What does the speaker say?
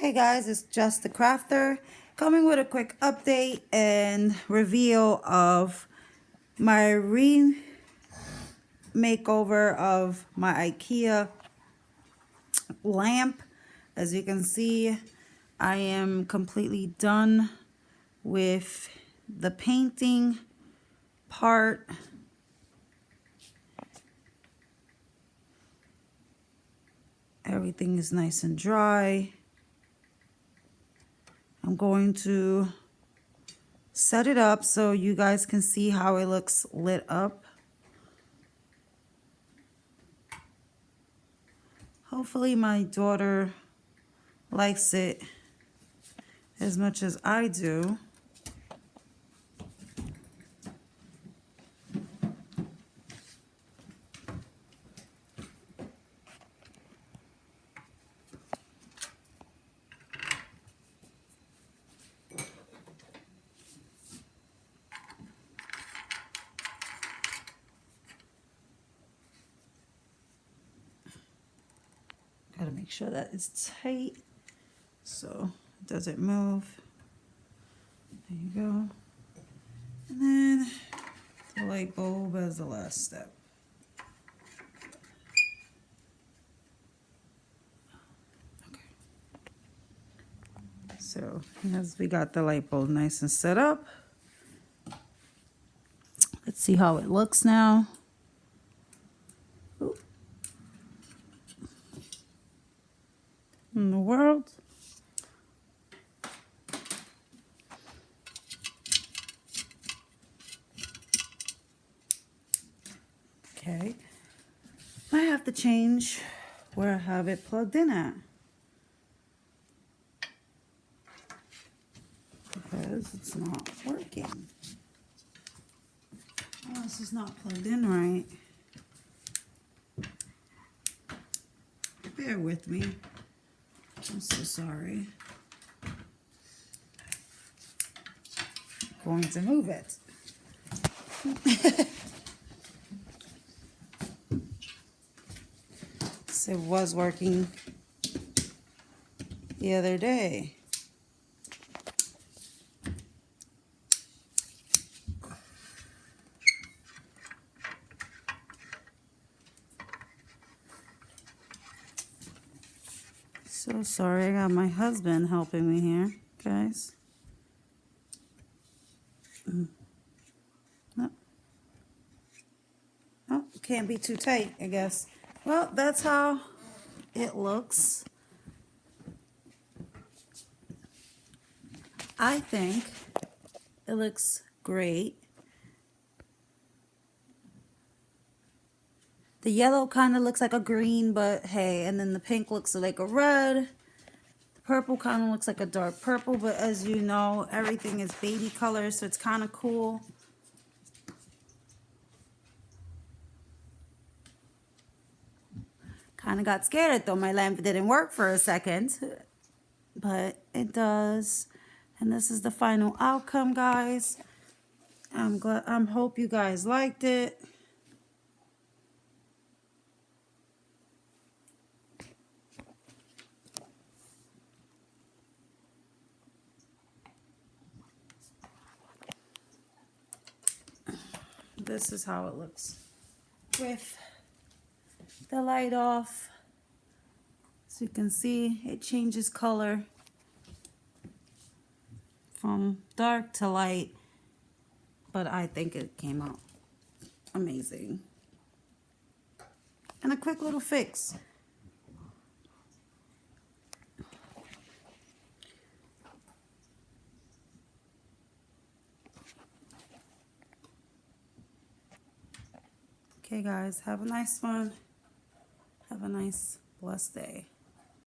Hey guys, it's Just the Crafter coming with a quick update and reveal of my makeover of my IKEA lamp. As you can see, I am completely done with the painting part. Everything is nice and dry. I'm going to set it up so you guys can see how it looks lit up. Hopefully my daughter likes it as much as I do. Gotta make sure that it's tight so it doesn't move. There you go. And then the light bulb as the last step. Okay. So as we got the light bulb nice and set up, let's see how it looks now. Ooh. In the world. Okay. I have to change where I have it plugged in at, because it's not working. Oh, this is not plugged in right. Bear with me. I'm so sorry. Going to move it. So it was working the other day. So sorry, I got my husband helping me here, guys. No. Oh, can't be too tight, I guess. Well, that's how it looks. I think it looks great. The yellow kind of looks like a green, but hey, and then the pink looks like a red. The purple kind of looks like a dark purple, but as you know, everything is baby color, so it's kind of cool. Kind of got scared though my lamp didn't work for a second, but it does. And this is the final outcome, guys. I hope you guys liked it. This is how it looks with the light off. As you can see, it changes color from dark to light, but I think it came out amazing. And a quick little fix. Okay guys, have a nice one. Have a nice blessed day.